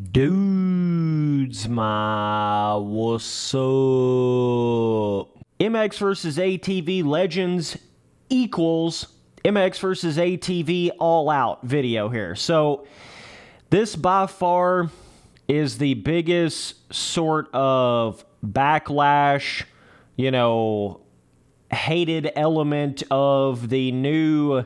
Dudes, what's up? MX versus ATV Legends equals MX versus ATV All Out video here. So this by far is the biggest sort of backlash, hated element of the new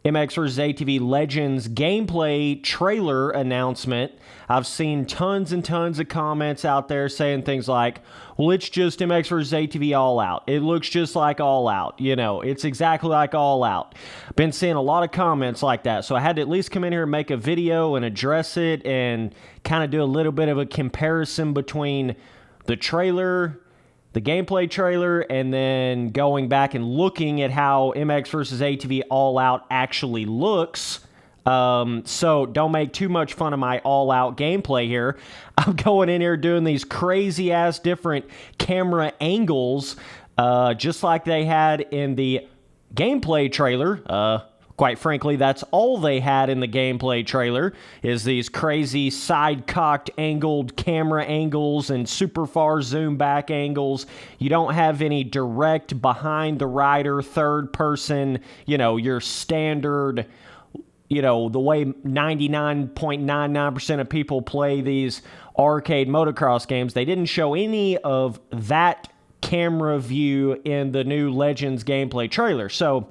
MX vs. ATV Legends gameplay trailer announcement. I've seen tons and tons of comments out there saying things like, well, it's just MX vs. ATV All Out. It looks just like All Out. It's exactly like All Out. Been seeing a lot of comments like that, so I had to at least come in here and make a video and address it and kind of do a little bit of a comparison between the trailer, the gameplay trailer, and then going back and looking at how MX vs. ATV All Out actually looks. So don't make too much fun of my All Out gameplay here. I'm going in here doing these crazy ass different camera angles, just like they had in the gameplay trailer. Quite frankly, that's all they had in the gameplay trailer, is these crazy side-cocked angled camera angles and super far zoom back angles. You don't have any direct behind the rider, third person, your standard, the way 99.99% of people play these arcade motocross games. They didn't show any of that camera view in the new Legends gameplay trailer. So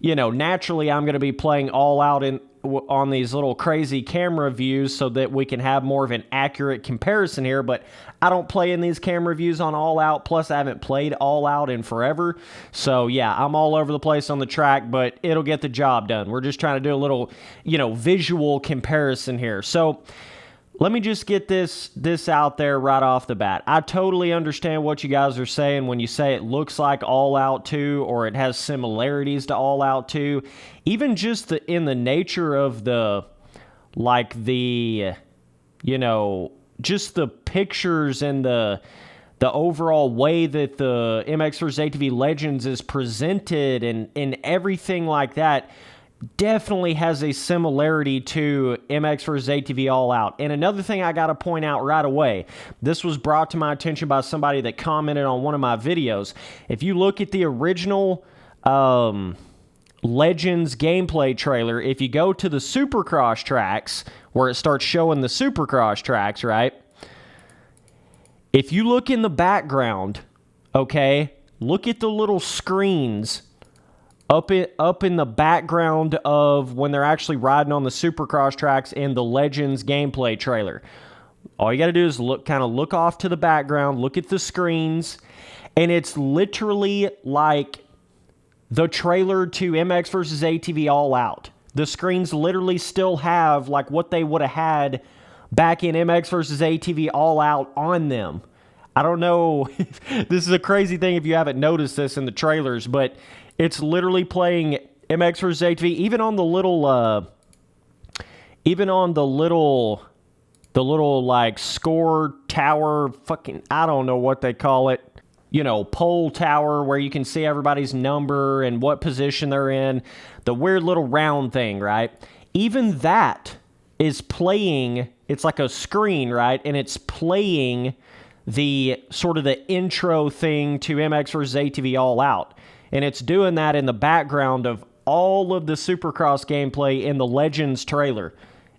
naturally, I'm going to be playing All Out on these little crazy camera views so that we can have more of an accurate comparison here, but I don't play in these camera views on All Out, plus I haven't played All Out in forever, so yeah, I'm all over the place on the track, but it'll get the job done. We're just trying to do a little, visual comparison here. So let me just get this out there right off the bat. I totally understand what you guys are saying when you say it looks like All Out 2 or it has similarities to All Out 2. Even just in the nature of just the pictures and the overall way that the MX vs. ATV Legends is presented and everything like that definitely has a similarity to MX vs. ATV All Out. And another thing I got to point out right away, this was brought to my attention by somebody that commented on one of my videos. If you look at the original Legends gameplay trailer, if you go to the Supercross tracks, where it starts showing the Supercross tracks, right? If you look in the background, okay, look at the little screens up in the background of when they're actually riding on the Supercross tracks in the Legends gameplay trailer. All you got to do is look off to the background, look at the screens, and it's literally like the trailer to MX vs. ATV All Out. The screens literally still have like what they would have had back in MX vs. ATV All Out on them. I don't know. This is a crazy thing if you haven't noticed this in the trailers, but it's literally playing MX vs. ATV, even on the little like score tower, fucking, I don't know what they call it, pole tower where you can see everybody's number and what position they're in, the weird little round thing, right? Even that is playing, it's like a screen, right? And it's playing the sort of the intro thing to MX vs. ATV All Out. And it's doing that in the background of all of the Supercross gameplay in the Legends trailer.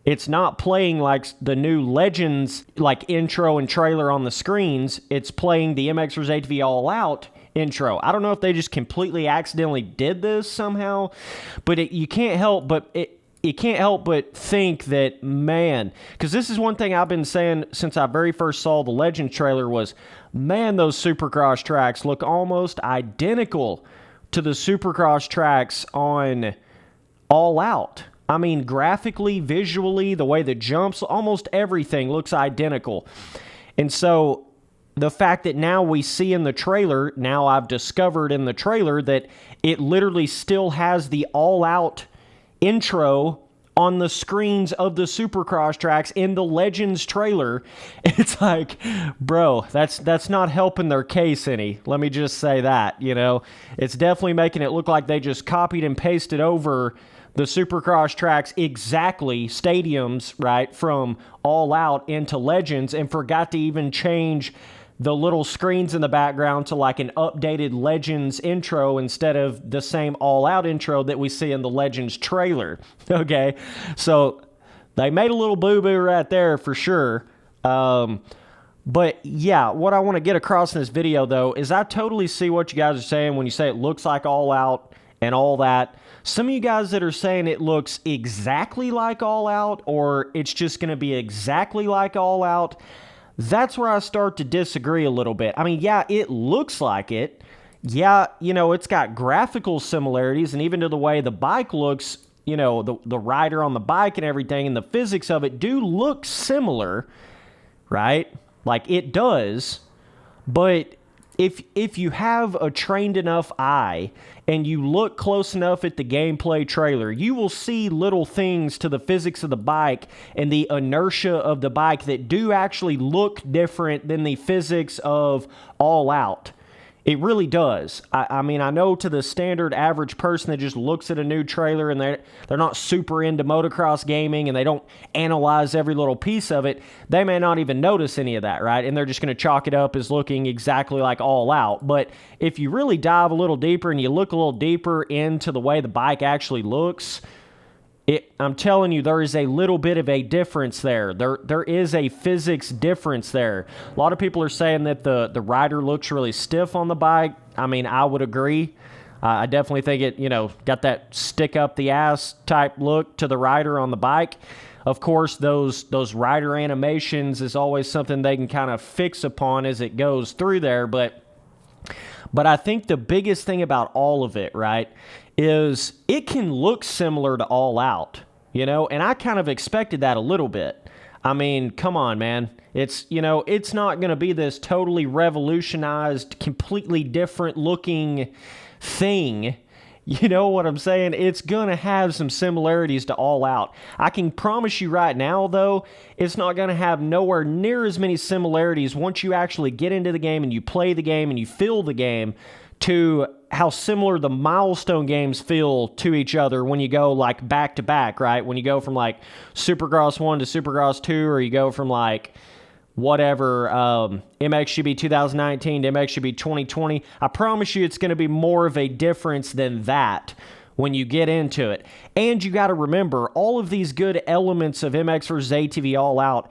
It's not playing like the new Legends like intro and trailer on the screens. It's playing the MX vs. ATV All Out intro. I don't know if they just completely accidentally did this somehow, but you can't help but think that, man, because this is one thing I've been saying since I very first saw the Legends trailer was, man, those Supercross tracks look almost identical to the Supercross tracks on All Out. I mean, graphically, visually, the way the jumps, almost everything looks identical. And so the fact that now we see in the trailer, now I've discovered in the trailer that it literally still has the All Out intro on the screens of the Supercross tracks in the Legends trailer. It's like, bro, that's not helping their case any. Let me just say that, It's definitely making it look like they just copied and pasted over the Supercross tracks exactly, stadiums, right, from All Out into Legends, and forgot to even change the little screens in the background to like an updated Legends intro instead of the same All Out intro that we see in the Legends trailer. Okay, so they made a little boo-boo right there for sure. But yeah, what I want to get across in this video though is I totally see what you guys are saying when you say it looks like All Out and all that. Some of you guys that are saying it looks exactly like All Out or it's just going to be exactly like All Out, that's where I start to disagree a little bit. I mean, yeah, it looks like it. Yeah, you know, it's got graphical similarities, and even to the way the bike looks, you know, the rider on the bike and everything and the physics of it do look similar, right? Like it does. But if you have a trained enough eye and you look close enough at the gameplay trailer, you will see little things to the physics of the bike and the inertia of the bike that do actually look different than the physics of All Out. It really does. I mean, I know to the standard average person that just looks at a new trailer and they're not super into motocross gaming and they don't analyze every little piece of it, they may not even notice any of that, right? And they're just going to chalk it up as looking exactly like All Out. But if you really dive a little deeper and you look a little deeper into the way the bike actually looks, I'm telling you, there is a little bit of a difference there. There is a physics difference there. A lot of people are saying that the rider looks really stiff on the bike. I mean, I would agree. I definitely think it, you know, got that stick up the ass type look to the rider on the bike. Of course, those rider animations is always something they can kind of fix upon as it goes through there. But I think the biggest thing about all of it, right, is it can look similar to All Out, you know, and I kind of expected that a little bit. I mean, come on, man. It's, you know, it's not going to be this totally revolutionized, completely different looking thing. You know what I'm saying? It's going to have some similarities to All Out. I can promise you right now, though, it's not going to have nowhere near as many similarities once you actually get into the game and you play the game and you feel the game to how similar the milestone games feel to each other when you go like back to back, right? When you go from like Supercross 1 to Supercross 2, or you go from like whatever, MXGP 2019 to MXGP 2020, I promise you it's going to be more of a difference than that when you get into it. And you got to remember, all of these good elements of MX vs. ATV All Out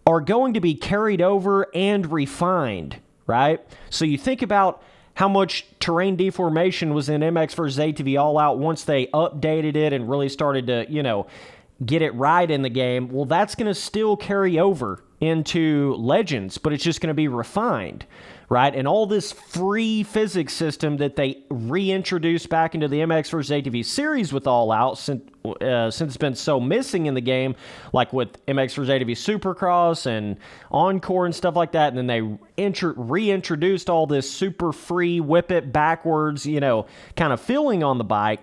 are going to be carried over and refined, right? So you think about how much terrain deformation was in MX vs. ATV All Out once they updated it and really started to, you know, get it right in the game. Well, that's going to still carry over into Legends, but it's just going to be refined, right? And all this free physics system that they reintroduced back into the MX vs. ATV series with All Out, since it's been so missing in the game, like with MX vs. ATV Supercross and Encore and stuff like that, and then they reintroduced all this super free whip it backwards, you know, kind of feeling on the bike.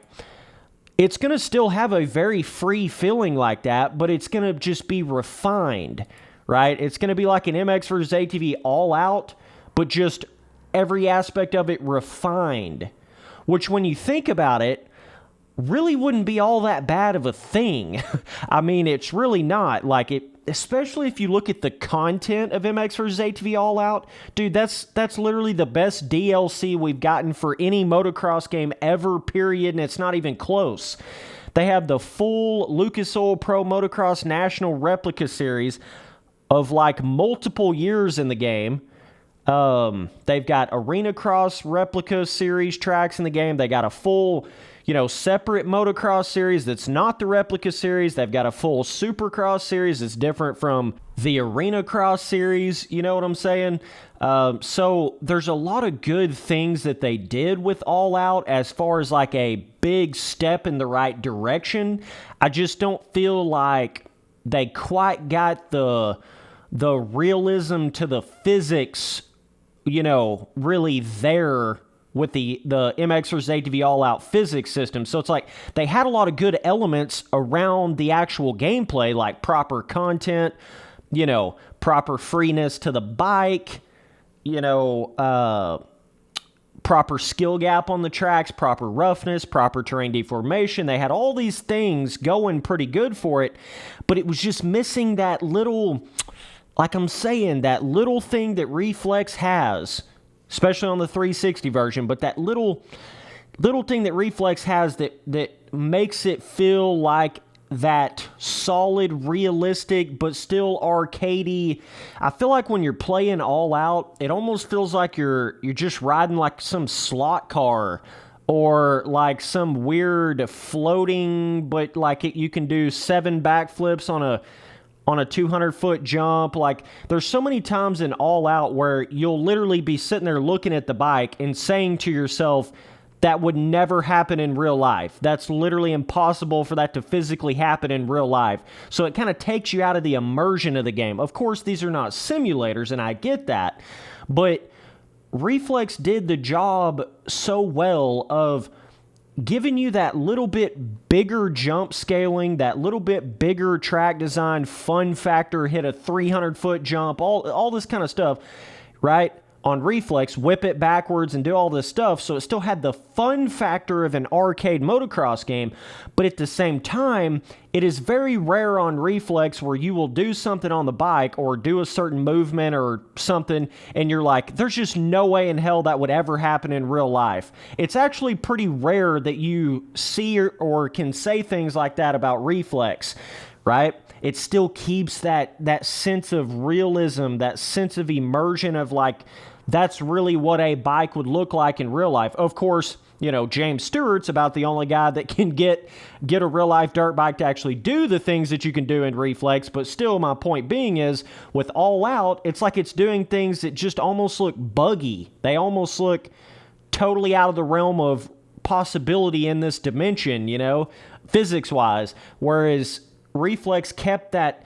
It's going to still have a very free feeling like that, but it's going to just be refined, right? It's going to be like an MX vs. ATV All Out, but just every aspect of it refined, which when you think about it, really wouldn't be all that bad of a thing. I mean, it's really not. Like, it, especially if you look at the content of MX vs. ATV All Out, dude, that's literally the best DLC we've gotten for any motocross game ever, period, and it's not even close. They have the full Lucas Oil Pro Motocross National Replica Series of like multiple years in the game. They've got Arena Cross Replica Series tracks in the game. They got a full, you know, separate motocross series that's not the replica series. They've got a full Supercross series that's different from the Arena Cross series. You know what I'm saying? So there's a lot of good things that they did with All Out as far as like a big step in the right direction. I just don't feel like they quite got the realism to the physics, you know, really there with the MX vs. ATV All Out physics system. So it's like they had a lot of good elements around the actual gameplay, like proper content, you know, proper freeness to the bike, you know, proper skill gap on the tracks, proper roughness, proper terrain deformation. They had all these things going pretty good for it, but it was just missing that little, like I'm saying, that little thing that Reflex has, especially on the 360 version, but that little thing that Reflex has that makes it feel like that solid, realistic, but still arcadey. I feel like when you're playing All Out, it almost feels like you're just riding like some slot car or like some weird floating, but like you can do 7 backflips on a 200-foot jump. Like, there's so many times in All Out where you'll literally be sitting there looking at the bike and saying to yourself, that would never happen in real life. That's literally impossible for that to physically happen in real life. So it kind of takes you out of the immersion of the game. Of course, these are not simulators, and I get that. But Reflex did the job so well of giving you that little bit bigger jump scaling, that little bit bigger track design, fun factor, hit a 300-foot jump, all this kind of stuff, right? On Reflex, whip it backwards and do all this stuff, so it still had the fun factor of an arcade motocross game, but at the same time, it is very rare on Reflex where you will do something on the bike or do a certain movement or something, and you're like, there's just no way in hell that would ever happen in real life. It's actually pretty rare that you see or can say things like that about Reflex, right? It still keeps that sense of realism, that sense of immersion of like, that's really what a bike would look like in real life. Of course, James Stewart's about the only guy that can get a real-life dirt bike to actually do the things that you can do in Reflex, but still, my point being is, with All Out, it's like it's doing things that just almost look buggy. They almost look totally out of the realm of possibility in this dimension, physics-wise, whereas Reflex kept that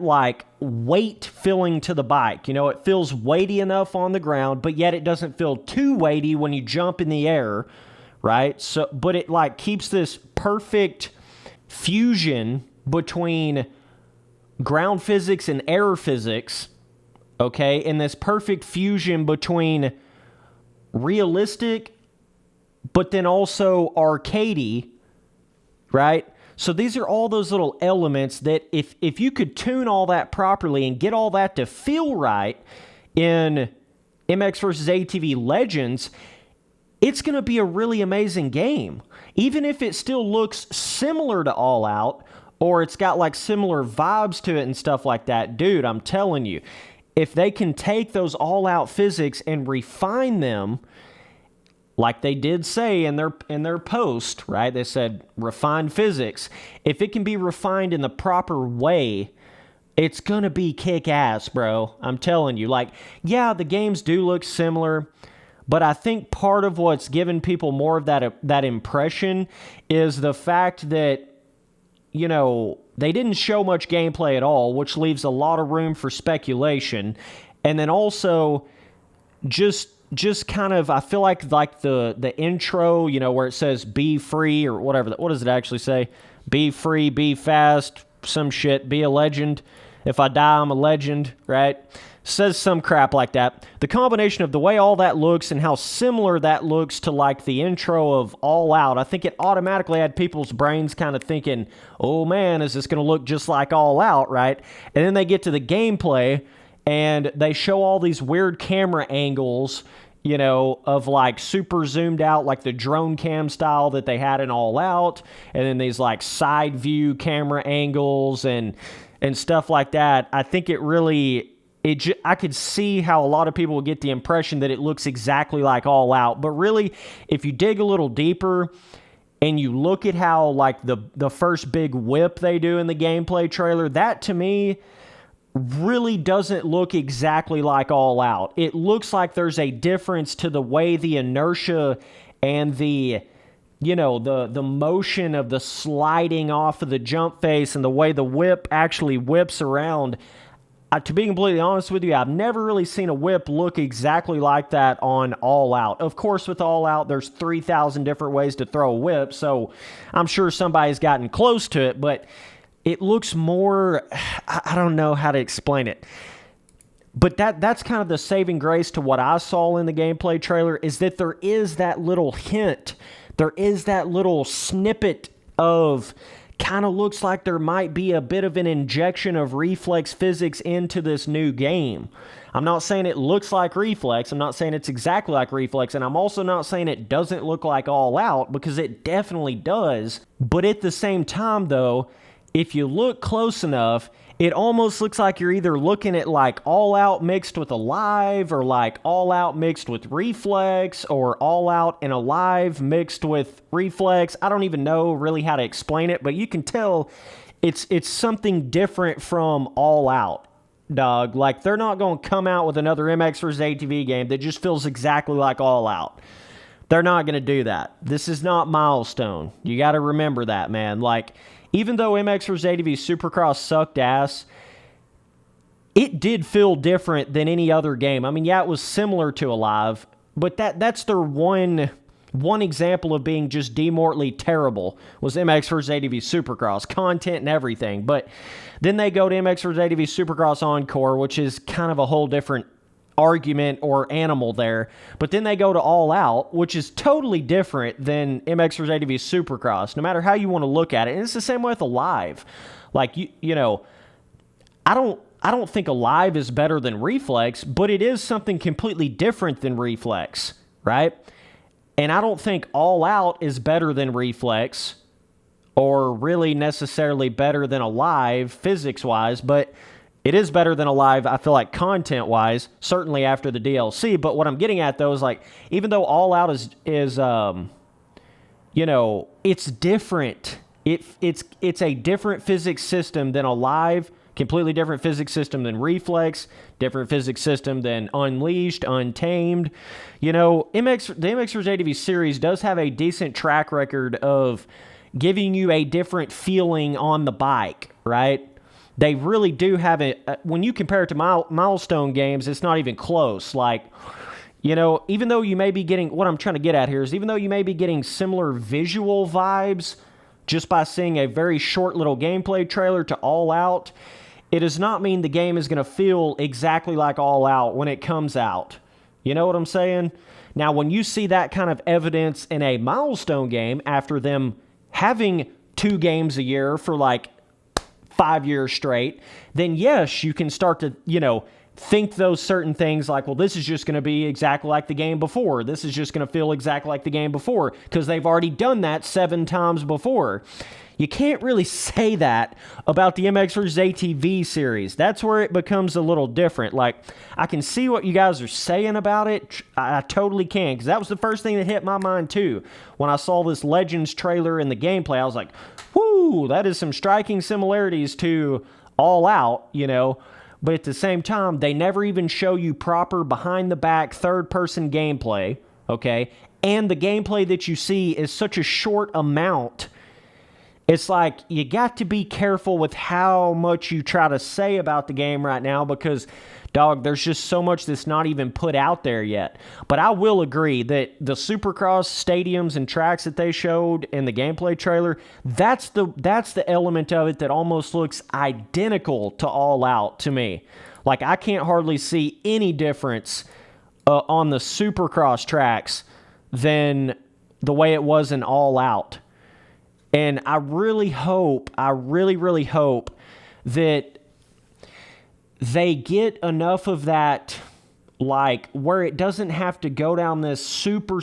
like weight feeling to the bike. It feels weighty enough on the ground, but yet it doesn't feel too weighty when you jump in the air, right? So, but it like keeps this perfect fusion between ground physics and air physics, okay? And this perfect fusion between realistic, but then also arcadey, right? So these are all those little elements that if you could tune all that properly and get all that to feel right in MX vs. ATV Legends, it's going to be a really amazing game. Even if it still looks similar to All Out, or it's got like similar vibes to it and stuff like that, dude, I'm telling you, if they can take those All Out physics and refine them, like they did say in their post, right? They said refined physics. If it can be refined in the proper way, it's going to be kick-ass, bro. I'm telling you. Like, yeah, the games do look similar, but I think part of what's given people more of that impression is the fact that, they didn't show much gameplay at all, which leaves a lot of room for speculation. And then also just kind of, I feel like the intro, where it says be free or whatever, what does it actually say? Be free, be fast, some shit, be a legend. If I die, I'm a legend, right? Says some crap like that. The combination of the way all that looks and how similar that looks to like the intro of All Out, I think it automatically had people's brains kind of thinking, oh man, is this going to look just like All Out, right? And then they get to the gameplay, and they show all these weird camera angles, of like super zoomed out, like the drone cam style that they had in All Out, and then these like side view camera angles and stuff like that. I think I could see how a lot of people would get the impression that it looks exactly like All Out. But really, if you dig a little deeper and you look at how like the first big whip they do in the gameplay trailer, that to me really doesn't look exactly like All Out. It looks like there's a difference to the way the inertia and the motion of the sliding off of the jump face and the way the whip actually whips around. To be completely honest with you, I've never really seen a whip look exactly like that on All Out. Of course, with All Out, there's 3,000 different ways to throw a whip, so I'm sure somebody's gotten close to it, but it looks more, I don't know how to explain it, But that's kind of the saving grace to what I saw in the gameplay trailer, is that there is that little hint. There is that little snippet of kind of looks like there might be a bit of an injection of Reflex physics into this new game. I'm not saying it looks like Reflex. I'm not saying it's exactly like Reflex. And I'm also not saying it doesn't look like All Out, because it definitely does. But at the same time, though, if you look close enough, it almost looks like you're either looking at like All Out mixed with Alive, or like All Out mixed with Reflex, or All Out and Alive mixed with Reflex. I don't even know really how to explain it, but you can tell it's something different from All Out, dog. Like, they're not going to come out with another MX vs. ATV game that just feels exactly like All Out. They're not going to do that. This is not Milestone. You got to remember that, man. Like, even though MX vs. ATV Supercross sucked ass, it did feel different than any other game. I mean, yeah, it was similar to Alive, but that's their one example of being just demortally terrible, was MX vs. ATV Supercross, content and everything. But then they go to MX vs. ATV Supercross Encore, which is kind of a whole different argument or animal there. But then they go to All Out, which is totally different than MX vs. ATV Supercross, no matter how you want to look at it. And it's the same way with Alive. Like, you know, I don't think Alive is better than Reflex, but it is something completely different than Reflex, right? And I don't think All Out is better than Reflex, or really necessarily better than Alive physics-wise, but it is better than Alive, I feel like, content-wise, certainly after the DLC. But what I'm getting at, though, is, like, even though All Out is you know, it's different. It's a different physics system than Alive, completely different physics system than Reflex, different physics system than Unleashed, Untamed. You know, the MX vs. ATV series does have a decent track record of giving you a different feeling on the bike, right? They really do have it. When you compare it to Milestone games, it's not even close. Like, you know, even though you may be getting, what I'm trying to get at here is, even though you may be getting similar visual vibes just by seeing a very short little gameplay trailer to All Out, it does not mean the game is going to feel exactly like All Out when it comes out. You know what I'm saying? Now, when you see that kind of evidence in a Milestone game, after them having 2 games a year for like 5 years straight, then yes, you can start to, you know, think those certain things like, well, this is just going to be exactly like the game before. This is just going to feel exactly like the game before, because they've already done that 7 times before. You can't really say that about the MX vs. ATV series. That's where it becomes a little different. Like, I can see what you guys are saying about it. I totally can, because that was the first thing that hit my mind, too. When I saw this Legends trailer and the gameplay, I was like, whoo, that is some striking similarities to All Out, you know. But at the same time, they never even show you proper behind-the-back third-person gameplay, okay? And the gameplay that you see is such a short amount. It's like, you got to be careful with how much you try to say about the game right now, because, dog, there's just so much that's not even put out there yet. But I will agree that the Supercross stadiums and tracks that they showed in the gameplay trailer, that's the element of it that almost looks identical to All Out to me. Like, I can't hardly see any difference on the Supercross tracks than the way it was in All Out. And I really hope, I really hope that they get enough of that, like, where it doesn't have to go down this super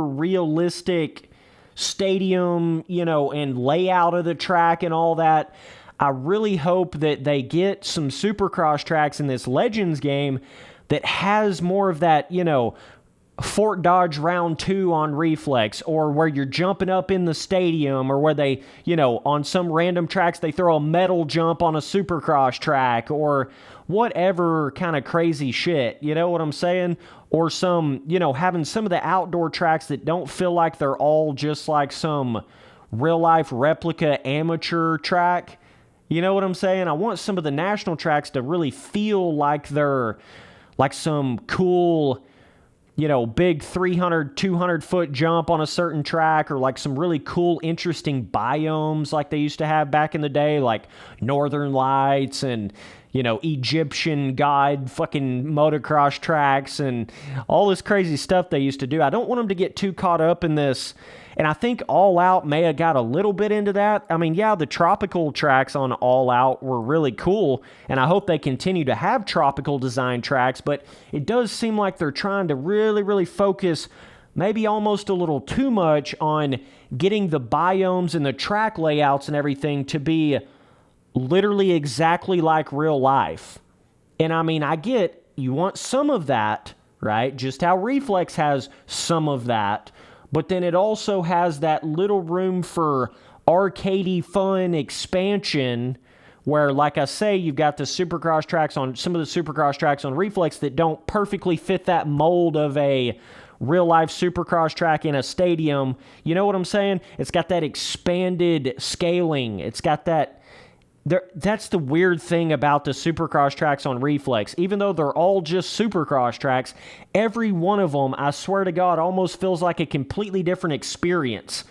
realistic stadium, you know, and layout of the track and all that. I really hope that they get some Supercross tracks in this Legends game that has more of that, you know, Fort Dodge Round 2 on Reflex, or where you're jumping up in the stadium, or where they, you know, on some random tracks they throw a metal jump on a Supercross track, or whatever kind of crazy shit, you know what I'm saying? Or some, you know, having some of the outdoor tracks that don't feel like they're all just like some real-life replica amateur track. You know what I'm saying? I want some of the national tracks to really feel like they're like some cool, you know, big 300, 200-foot jump on a certain track, or like some really cool, interesting biomes like they used to have back in the day, like Northern Lights and, Egyptian god fucking motocross tracks and all this crazy stuff they used to do. I don't want them to get too caught up in this. And I think All Out may have got a little bit into that. I mean, yeah, the tropical tracks on All Out were really cool, and I hope they continue to have tropical design tracks, but it does seem like they're trying to really, really focus maybe almost a little too much on getting the biomes and the track layouts and everything to be literally exactly like real life. And I mean, I get you want some of that, right? Just how Reflex has some of that. But then it also has that little room for arcadey fun expansion where, like I say, you've got the Supercross tracks on some of the Supercross tracks on Reflex that don't perfectly fit that mold of a real-life Supercross track in a stadium. You know what I'm saying? It's got that expanded scaling. It's got that... That's the weird thing about the Supercross tracks on Reflex. Even though they're all just Supercross tracks, every one of them, I swear to God, almost feels like a completely different experience.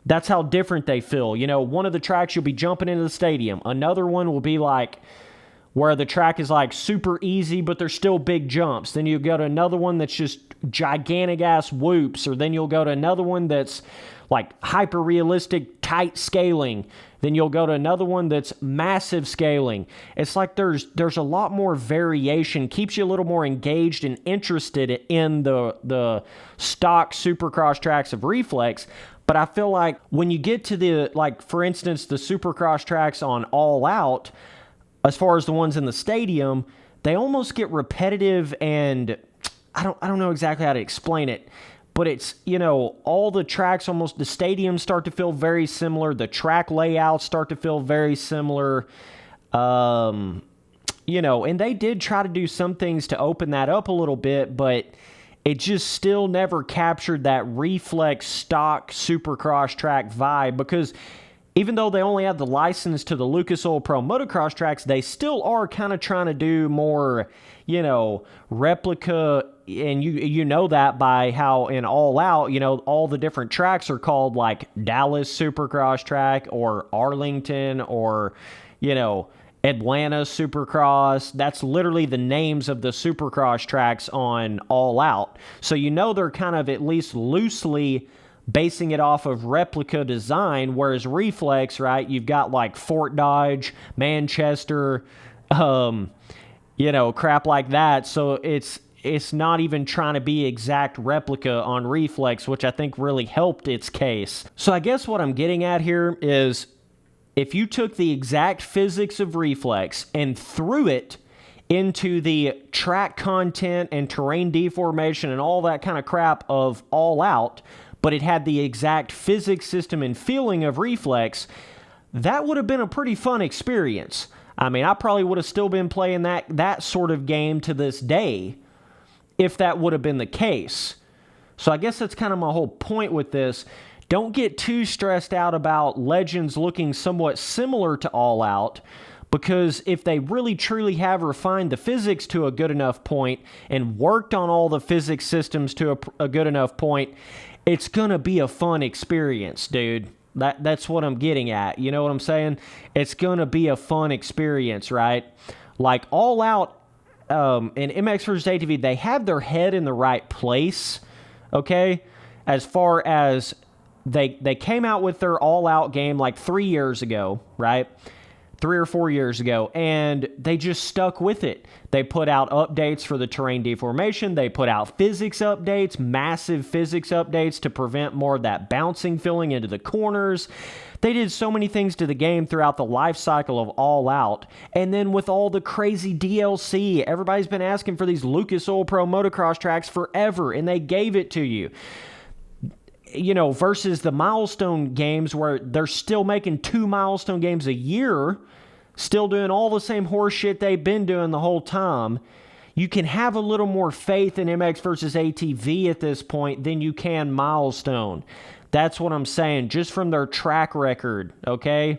That's how different they feel. One of the tracks you'll be jumping into the stadium. Another one will be like where the track is like super easy, but there's still big jumps. Then you'll go to another one that's just gigantic-ass whoops, or then you'll go to another one that's like hyper-realistic, tight scaling. Then you'll go to another one that's massive scaling. It's like there's a lot more variation, keeps you a little more engaged and interested in the stock Supercross tracks of Reflex. But I feel like when you get to the, like, for instance, the Supercross tracks on All Out, as far as the ones in the stadium, they almost get repetitive, and I don't know exactly how to explain it. But it's, all the tracks, almost the stadiums start to feel very similar. The track layouts start to feel very similar. And they did try to do some things to open that up a little bit, but it just still never captured that Reflex stock Supercross track vibe, because even though they only have the license to the Lucas Oil Pro motocross tracks, they still are kind of trying to do more, replica. And you know that by how in All Out, all the different tracks are called like Dallas Supercross track or Arlington or, Atlanta Supercross. That's literally the names of the Supercross tracks on All Out. So they're kind of at least loosely basing it off of replica design, whereas Reflex, right, you've got like Fort Dodge, Manchester, crap like that. So it's not even trying to be exact replica on Reflex, which I think really helped its case. So I guess what I'm getting at here is if you took the exact physics of Reflex and threw it into the track content and terrain deformation and all that kind of crap of All Out, but it had the exact physics system and feeling of Reflex, that would have been a pretty fun experience. I mean, I probably would have still been playing that sort of game to this day if that would have been the case. So I guess that's kind of my whole point with this. Don't get too stressed out about Legends looking somewhat similar to All Out, because if they really truly have refined the physics to a good enough point and worked on all the physics systems to a good enough point, it's going to be a fun experience, dude. That's what I'm getting at. You know what I'm saying? It's going to be a fun experience, right? Like All Out in MX vs. ATV, they have their head in the right place, okay? As far as they came out with their All Out game like 3 years ago, right? 3 or 4 years ago, and they just stuck with it. They put out updates for the terrain deformation. They put out physics updates, massive physics updates to prevent more of that bouncing feeling into the corners. They did so many things to the game throughout the life cycle of All Out. And then with all the crazy DLC, everybody's been asking for these Lucas Oil Pro motocross tracks forever, and they gave it to you. Versus the milestone games where they're still making 2 milestone games a year, still doing all the same horse shit they've been doing the whole time. You can have a little more faith in MX versus ATV at this point than you can milestone. That's what I'm saying, just from their track record, okay?